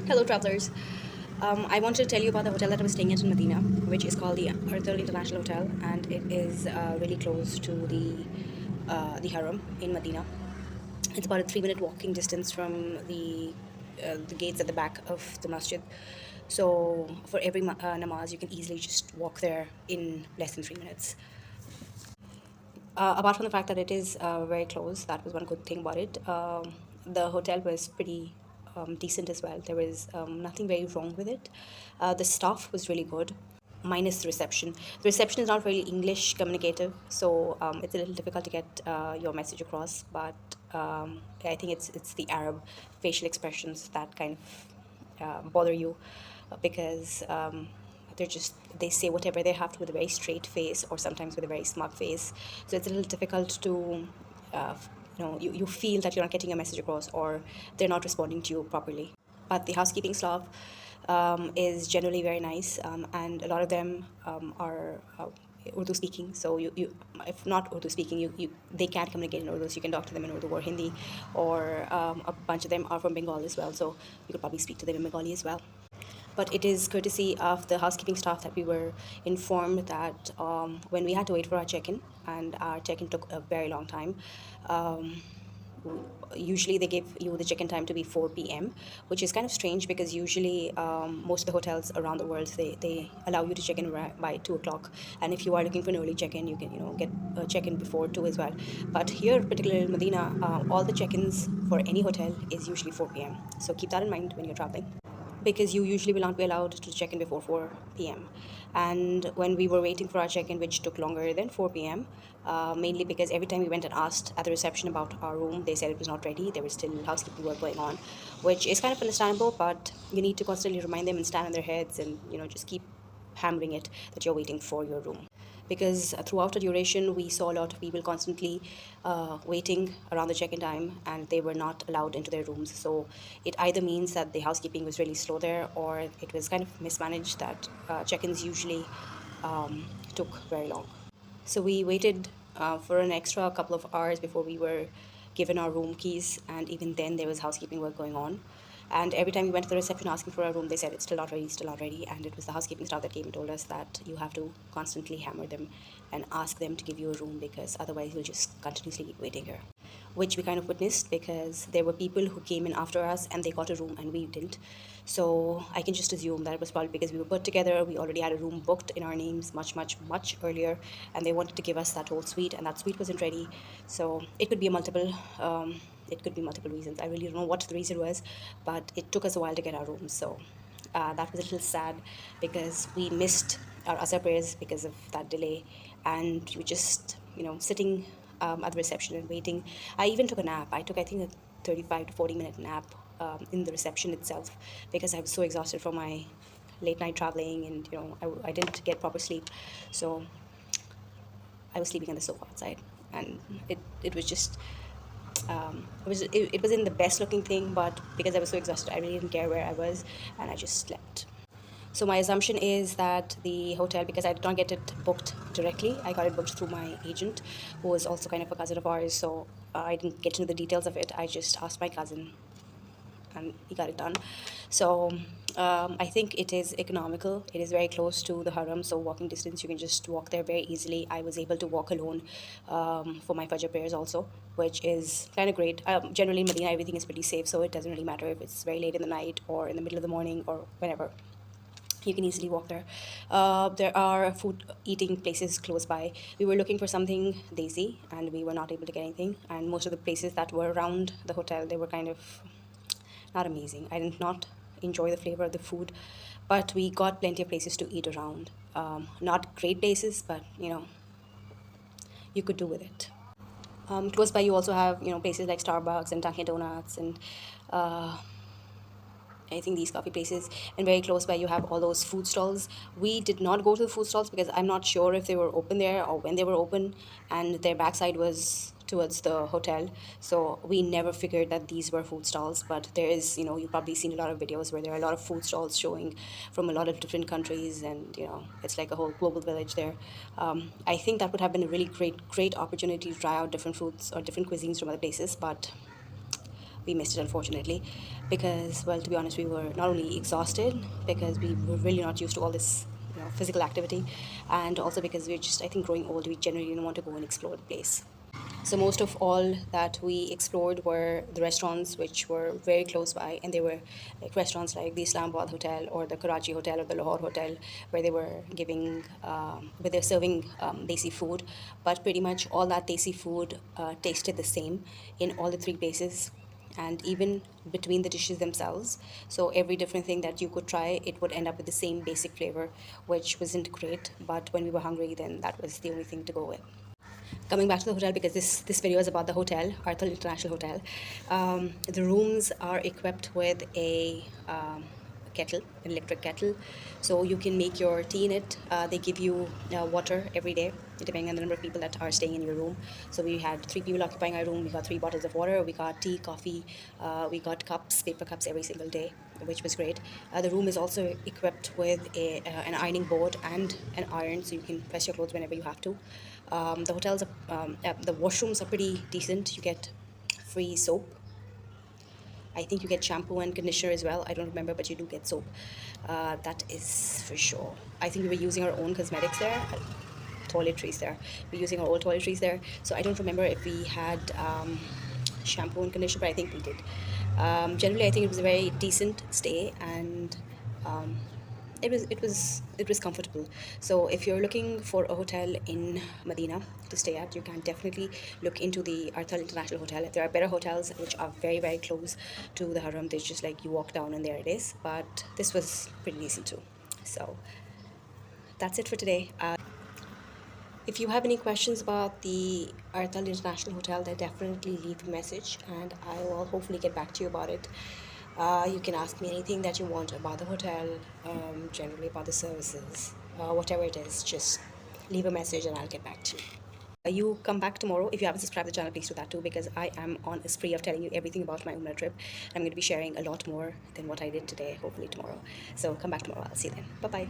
Hello travelers. I wanted to tell you about the hotel that I was staying at in Medina, which is called the Artal International Hotel, and it is really close to the Haram in Medina. It's about a 3-minute walking distance from the gates at the back of the Masjid. So for every namaz, you can easily just walk there in less than 3 minutes. Apart from the fact that it is very close, that was one good thing about it. The hotel was pretty decent as well. There was nothing very wrong with it. The staff was really good, minus the reception. The reception is not really English communicative, so it's a little difficult to get your message across. But I think it's the Arab facial expressions that kind of bother you, because they say whatever they have to with a very straight face, or sometimes with a very smug face. So it's a little difficult to you feel that you're not getting a message across, or they're not responding to you properly. But the housekeeping staff is generally very nice, and a lot of them are Urdu speaking. So if not Urdu speaking, they can communicate in Urdu, so you can talk to them in Urdu or Hindi, or a bunch of them are from Bengal as well, so you could probably speak to them in Bengali as well. But it is courtesy of the housekeeping staff that we were informed that when we had to wait for our check-in, and our check-in took a very long time. Usually they give you the check-in time to be 4 p.m., which is kind of strange because usually most of the hotels around the world, they allow you to check in by 2 o'clock, and if you are looking for an early check-in, you can get a check-in before 2 as well. But here, particularly in Medina, all the check-ins for any hotel is usually 4 p.m., so keep that in mind when you're traveling, because you usually will not be allowed to check in before 4 p.m. And when we were waiting for our check-in, which took longer than 4 p.m., mainly because every time we went and asked at the reception about our room, they said it was not ready. There was still housekeeping work going on, which is kind of understandable, but you need to constantly remind them and stand on their heads and just keep hammering it that you're waiting for your room, because throughout the duration we saw a lot of people constantly waiting around the check-in time, and they were not allowed into their rooms. So it either means that the housekeeping was really slow there, or it was kind of mismanaged, that check-ins usually took very long. So we waited for an extra couple of hours before we were given our room keys, and even then there was housekeeping work going on. And every time we went to the reception asking for a room, they said it's still not ready, still not ready. And it was the housekeeping staff that came and told us that you have to constantly hammer them and ask them to give you a room, because otherwise you'll just continuously keep waiting here. Which we kind of witnessed, because there were people who came in after us and they got a room and we didn't. So I can just assume that it was probably because we were put together, we already had a room booked in our names much earlier, and they wanted to give us that whole suite, and that suite wasn't ready. So it could be multiple reasons. I really don't know what the reason was, but it took us a while to get our rooms. So that was a little sad, because we missed our Asr prayers because of that delay, and we were just sitting at the reception and waiting. I even took a nap. I think a 35 to 40 minute nap in the reception itself, because I was so exhausted from my late night traveling, and I didn't get proper sleep. So I was sleeping on the sofa outside, and it was just it wasn't the best looking thing, but because I was so exhausted, I really didn't care where I was, and I just slept. So my assumption is that the hotel, because I did not get it booked directly, I got it booked through my agent, who was also kind of a cousin of ours. So I didn't get into the details of it. I just asked my cousin, and he got it done. So I think it is economical. It is very close to the Haram, so walking distance, you can just walk there very easily. I was able to walk alone for my Fajr prayers also, which is kind of great. Generally in Medina, everything is pretty safe, so it doesn't really matter if it's very late in the night or in the middle of the morning or whenever. You can easily walk there. There are food eating places close by. We were looking for something desi, and we were not able to get anything. And most of the places that were around the hotel, they were kind of not amazing. I did not enjoy the flavor of the food, but we got plenty of places to eat around. Not great places, but you could do with it. Close by, you also have places like Starbucks and Dunkin Donuts, and I think these coffee places. And very close by, you have all those food stalls. We did not go to the food stalls because I'm not sure if they were open there or when they were open, and their backside was towards the hotel, so we never figured that these were food stalls. But there is, you've probably seen a lot of videos where there are a lot of food stalls showing from a lot of different countries, and it's like a whole global village there. I think that would have been a really great opportunity to try out different foods or different cuisines from other places, but we missed it, unfortunately, because, well, to be honest, we were not only exhausted because we were really not used to all this, physical activity, and also because we're just, I think, growing old. We generally didn't want to go and explore the place. So most of all that we explored were the restaurants which were very close by, and they were like restaurants like the Islamabad Hotel or the Karachi Hotel or the Lahore Hotel, where they were where they're serving desi food. But pretty much all that desi food tasted the same in all the three places, and even between the dishes themselves. So every different thing that you could try, it would end up with the same basic flavor, which wasn't great. But when we were hungry, then that was the only thing to go with. Coming back to the hotel, because this video is about the hotel, Artal International Hotel. The rooms are equipped with a kettle, an electric kettle, so you can make your tea in it. They give you water every day, depending on the number of people that are staying in your room. So we had 3 people occupying our room. We got 3 bottles of water. We got tea, coffee. We got cups, paper cups, every single day, which was great. The room is also equipped with an ironing board and an iron, so you can press your clothes whenever you have to. The washrooms are pretty decent. You get free soap. I think you get shampoo and conditioner as well. I don't remember, but you do get soap. That is for sure. I think we were using our own cosmetics there, toiletries there. We're using our old toiletries there. So I don't remember if we had shampoo and conditioner, but I think we did. Generally, I think it was a very decent stay, and um, it was comfortable. So if you're looking for a hotel in Medina to stay at, you can definitely look into the Artal International Hotel. There are better hotels which are very, very close to the Haram. There's just like you walk down and there it is. But this was pretty decent too. So that's it for today. If you have any questions about the Artal International Hotel, then definitely leave a message and I will hopefully get back to you about it. You can ask me anything that you want about the hotel, generally about the services, whatever it is, just leave a message and I'll get back to you. You come back tomorrow. If you haven't subscribed to the channel, please do that too, because I am on a spree of telling you everything about my Umrah trip. I'm going to be sharing a lot more than what I did today, hopefully tomorrow. So come back tomorrow. I'll see you then. Bye-bye.